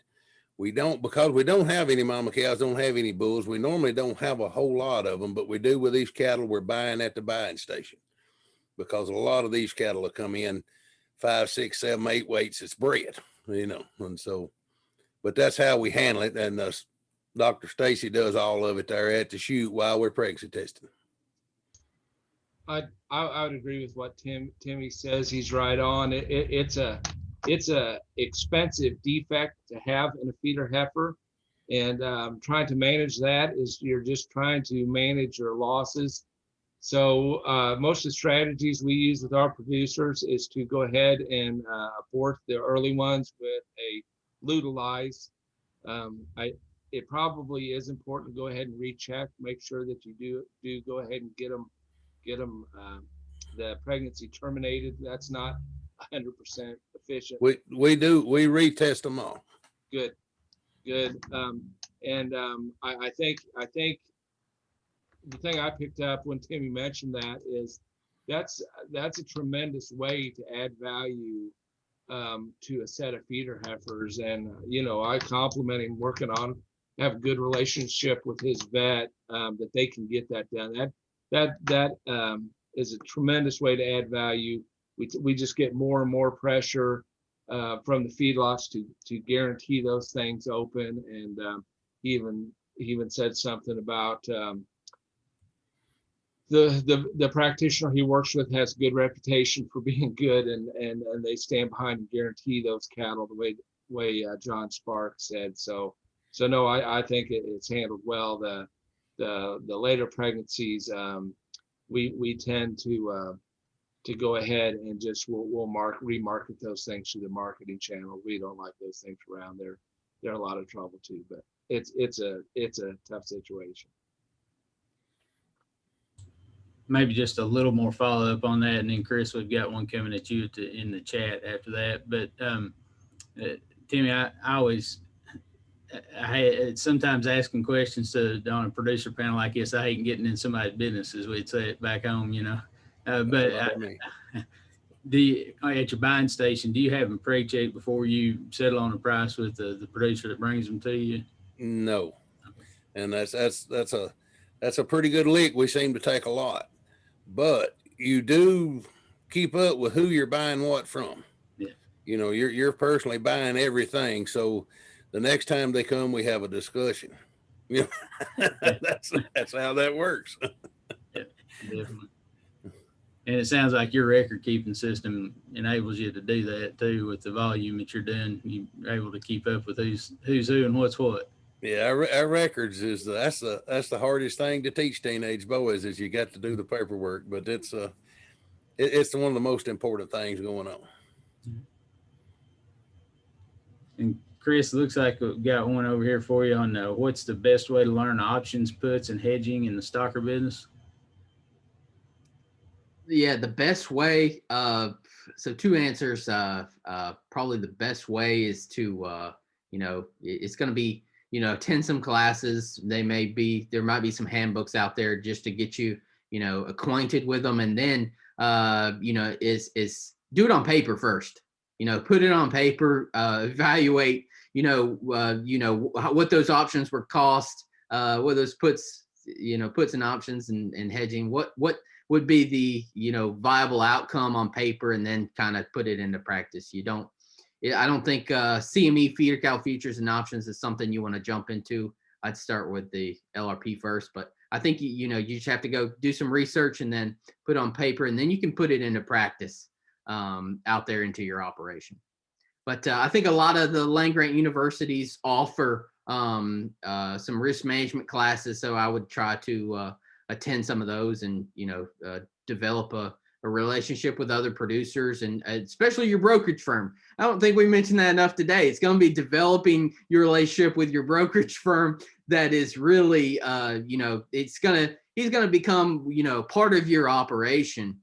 Because we don't have any mama cows, don't have any bulls. We normally don't have a whole lot of them, but we do with these cattle we're buying at the buying station, because a lot of these cattle will come in 5, 6, 7, 8 weights. It's bred, you know, and so, but that's how we handle it. And Dr. Stacy does all of it there at the chute while we're pregnancy testing. I would agree with what Timmy says. He's right on. It's a expensive defect to have in a feeder heifer, and trying to manage that is you're just trying to manage your losses. So most of the strategies we use with our producers is to go ahead and abort the early ones with a Lutalize. It probably is important to go ahead and recheck, make sure that you do go ahead and get them the pregnancy terminated. That's not 100% efficient. We retest them all. Good. I think the thing I picked up when Timmy mentioned that is that's a tremendous way to add value to a set of feeder heifers. And you know, I compliment him working on, have a good relationship with his vet, that they can get that done. That is a tremendous way to add value. We just get more and more pressure from the feedlots to guarantee those things open. And he even said something about the practitioner he works with has a good reputation for being good, and they stand behind and guarantee those cattle the way John Spark said. So no, I think it's handled well. The later pregnancies, we tend to go ahead and just we'll remarket those things through the marketing channel. We don't like those things around. They're a lot of trouble too, but it's a tough situation. Maybe just a little more follow up on that, and then Chris, we've got one coming at you in the chat after that. But Timmy, I sometimes asking questions on a producer panel like this, I hate getting in somebody's business, as we'd say it back home, you know. But at your buying station, do you have them pre-checked before you settle on a price with the producer that brings them to you? No, and that's a pretty good lick. We seem to take a lot, but you do keep up with who you're buying what from. Yeah, you know, you're personally buying everything, so the next time they come, we have a discussion. You know, yeah. that's how that works. Yeah, definitely. And it sounds like your record keeping system enables you to do that too with the volume that you're doing. You're able to keep up with who's who and what's what. Yeah, our records is that's the hardest thing to teach teenage boys is you got to do the paperwork, but it's one of the most important things going on. And Chris, looks like we've got one over here for you on what's the best way to learn options, puts, and hedging in the Stalker business. Yeah, the best way. So two answers. Probably the best way is to, it's going to be, attend some classes. There might be some handbooks out there just to get you, acquainted with them, and then, is do it on paper first. Put it on paper. Evaluate. What those options were cost. What those puts and options and hedging. What would be the viable outcome on paper, and then kind of put it into practice. I don't think CME feeder cow futures and options is something you want to jump into. I'd start with the LRP first, but I think you just have to go do some research and then put on paper, and then you can put it into practice out there into your operation. But I think a lot of the land-grant universities offer some risk management classes, so I would try to attend some of those and develop a relationship with other producers, and especially your brokerage firm. I don't think we mentioned that enough today. It's going to be developing your relationship with your brokerage firm that is really he's going to become part of your operation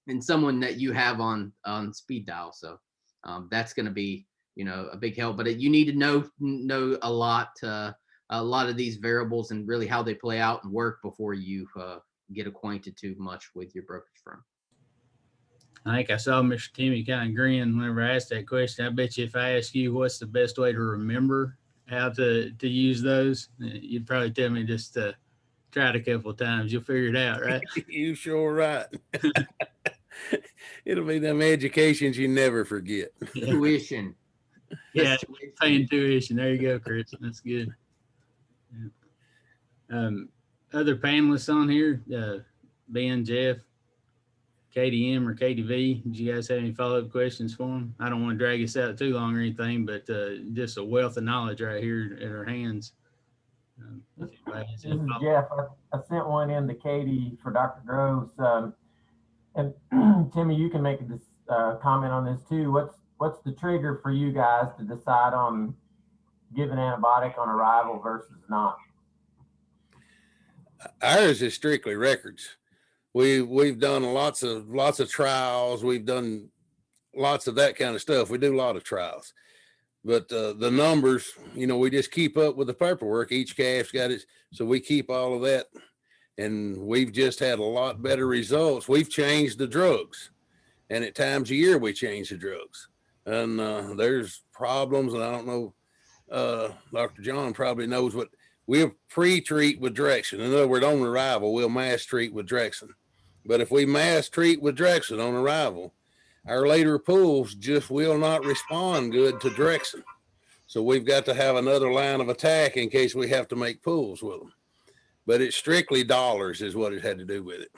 and someone that you have on speed dial. So that's going to be a big help, but you need to know a lot of these variables and really how they play out and work before you get acquainted too much with your brokerage firm. I think I saw Mr. Timmy kind of grin whenever I asked that question. I bet you if I ask you what's the best way to remember how to use those, you'd probably tell me just to try it a couple of times. You'll figure it out, right? You sure right. It'll be them educations you never forget. Tuition. Yeah, paying tuition. There you go, Chris. That's good. Yeah. Other panelists on here, Ben, Jeff, KDM or KDV, did you guys have any follow-up questions for them? I don't want to drag us out too long or anything, but just a wealth of knowledge right here in our hands. This is Jeff. I sent one in to Katie for Dr. Groves. And Timmy, you can make a comment on this too. What's the trigger for you guys to decide on giving antibiotic on arrival versus not? Ours is strictly records. We've done lots of trials. We've done lots of that kind of stuff. We do a lot of trials, but the numbers, we just keep up with the paperwork. Each calf's got it, so we keep all of that, and we've just had a lot better results. We've changed the drugs, and at times a year we change the drugs, and there's problems, and I don't know. Dr. John probably knows what. We'll pre-treat with Drexin. In other words, on arrival, we'll mass treat with Drexin. But if we mass treat with Drexin on arrival, our later pools just will not respond good to Drexin. So we've got to have another line of attack in case we have to make pools with them. But it's strictly dollars is what it had to do with it.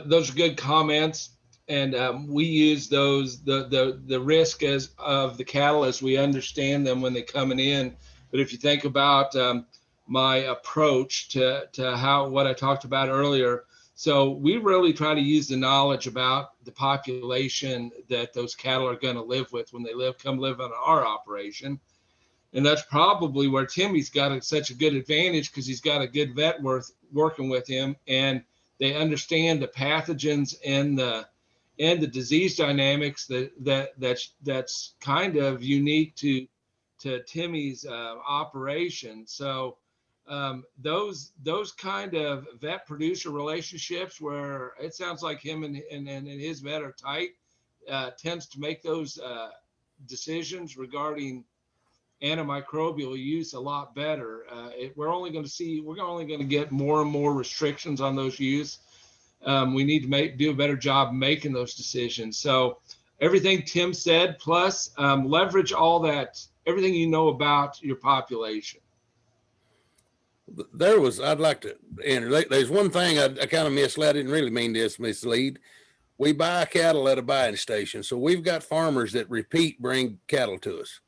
Those are good comments. And we use those, the risk of the cattle as we understand them when they're coming in. But if you think about my approach to what I talked about earlier, so we really try to use the knowledge about the population that those cattle are going to live with when they come live on our operation. And that's probably where Timmy's got such a good advantage, because he's got a good vet working with him, and they understand the pathogens and the disease dynamics that's kind of unique to Timmy's operation. So those kind of vet producer relationships where it sounds like him and his vet are tight, tends to make those decisions regarding antimicrobial use a lot better. We're only going to get more and more restrictions on those use. We need to do a better job making those decisions. So everything Tim said, plus leverage all that, everything you know about your population. I'd like to enter. There's one thing I kind of misled. I didn't really mean this mislead. We buy cattle at a buying station. So we've got farmers that repeat bring cattle to us.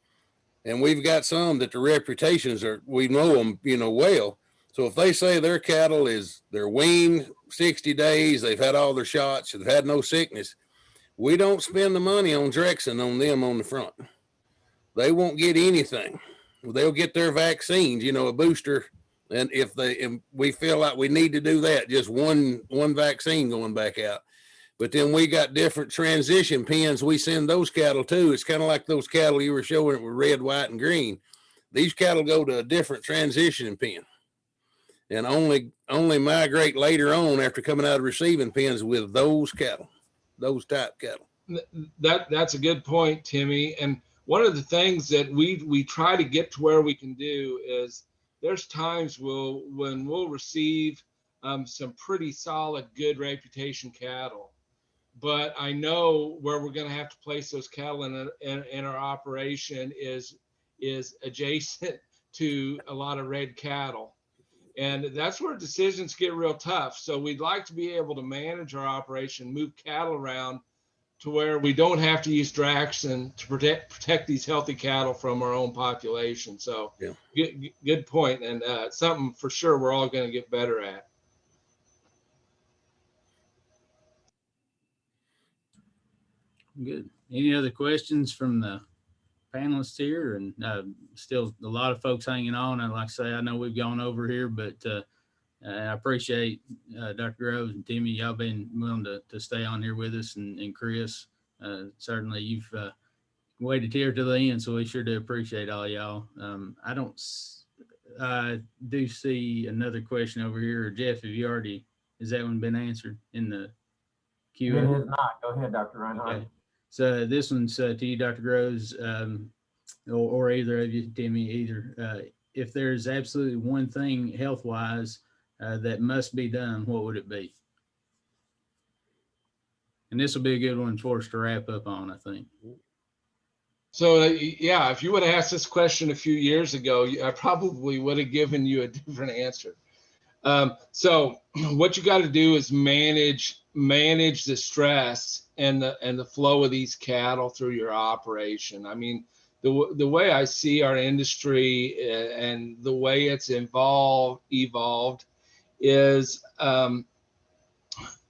And we've got some that the reputations are, we know them, well. So if they say their cattle they're weaned 60 days, they've had all their shots, they've had no sickness, we don't spend the money on Drexen on them on the front. They won't get anything. They'll get their vaccines, a booster. And if we feel like we need to do that, just one vaccine going back out. But then we got different transition pens. We send those cattle to. It's kind of like those cattle you were showing with red, white, and green. These cattle go to a different transition pen and only migrate later on after coming out of receiving pens with those cattle, those type cattle. That's a good point, Timmy. And one of the things that we try to get to where we can do is there's times when we'll receive some pretty solid, good reputation cattle. But I know where we're going to have to place those cattle in our operation is adjacent to a lot of red cattle. And that's where decisions get real tough. So we'd like to be able to manage our operation, move cattle around to where we don't have to use Draxen to protect these healthy cattle from our own population. So yeah. Good point. And something for sure we're all going to get better at. Good. Any other questions from the panelists here? And still a lot of folks hanging on. And like I say, I know we've gone over here, but I appreciate Dr. Groves and Timmy, y'all been willing to stay on here with us, and Chris, certainly you've waited here to the end, so we sure do appreciate all y'all. I do see another question over here. Jeff, has that one been answered in the queue? It is not. Go ahead, Dr. Reinhardt. Okay. So this one's to you, Dr. Groves, or either of you, Timmy, either. If there's absolutely one thing health-wise that must be done, what would it be? And this will be a good one for us to wrap up on, I think. So yeah, if you would have asked this question a few years ago, I probably would have given you a different answer. So what you got to do is manage the stress and the flow of these cattle through your operation. I mean, the way I see our industry and the way it's evolved is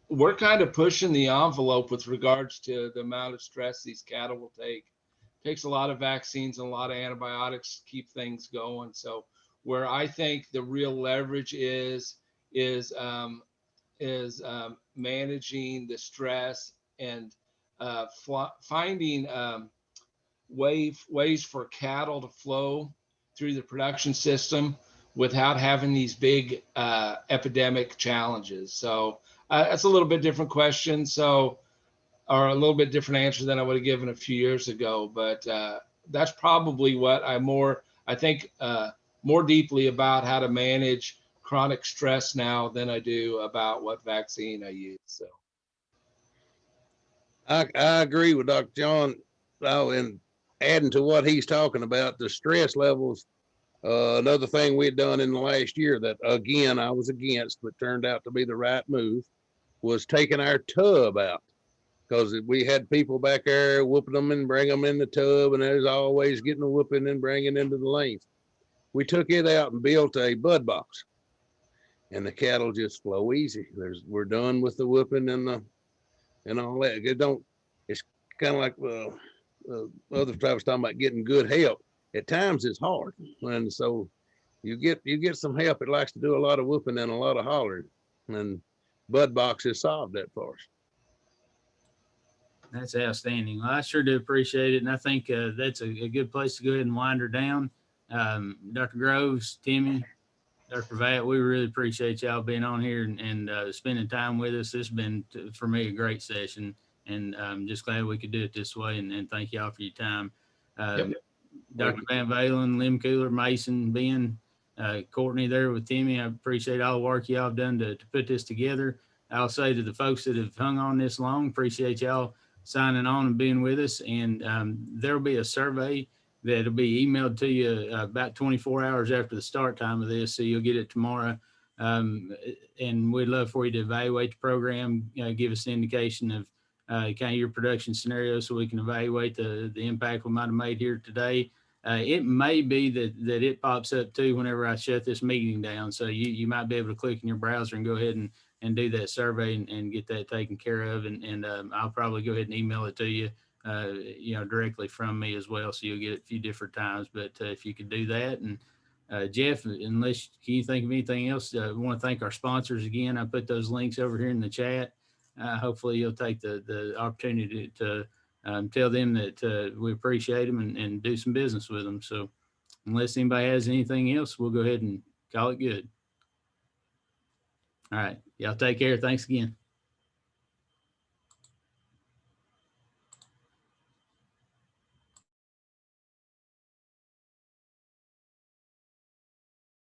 we're kind of pushing the envelope with regards to the amount of stress these cattle will take. It takes a lot of vaccines and a lot of antibiotics to keep things going. So where I think the real leverage is managing the stress and finding ways for cattle to flow through the production system without having these big epidemic challenges. So that's a little bit different question. Or a little bit different answer than I would have given a few years ago. But that's probably what I think more deeply about how to manage chronic stress now than I do about what vaccine I use. So I agree with Dr. John. And adding to what he's talking about, the stress levels, another thing we'd done in the last year that, again, I was against, but turned out to be the right move, was taking our tub out. Because we had people back there whooping them and bring them in the tub, and there's always getting a whooping and bringing into the lanes. We took it out and built a bud box, and the cattle just flow easy. We're done with the whooping and all that. It's kind of like other I was talking about getting good help. At times it's hard, and so you get some help. It likes to do a lot of whooping and a lot of hollering, and bud box has solved that for us. That's outstanding. Well, I sure do appreciate it. And I think that's a good place to go ahead and wind her down. Dr. Groves, Timmy, Dr. Vatt, we really appreciate y'all being on here and spending time with us. This has been, for me, a great session. And I'm just glad we could do it this way. And thank y'all for your time. Yep. Dr. Van Valen, Lim Cooler, Mason, Ben, Courtney there with Timmy. I appreciate all the work y'all have done to put this together. I'll say to the folks that have hung on this long, appreciate y'all signing on and being with us. And there'll be a survey that'll be emailed to you about 24 hours after the start time of this. So you'll get it tomorrow. And we'd love for you to evaluate the program, give us an indication of kind of your production scenario so we can evaluate the impact we might have made here today. It may be that it pops up too whenever I shut this meeting down. So you might be able to click in your browser and go ahead and do that survey and get that taken care of. And I'll probably go ahead and email it to you, directly from me as well. So you'll get it a few different times, but if you could do that. And Jeff, unless can you think of anything else? I want to thank our sponsors again. I put those links over here in the chat. Hopefully you'll take the opportunity to tell them that we appreciate them and do some business with them. So unless anybody has anything else, we'll go ahead and call it good. All right. Y'all take care. Thanks again.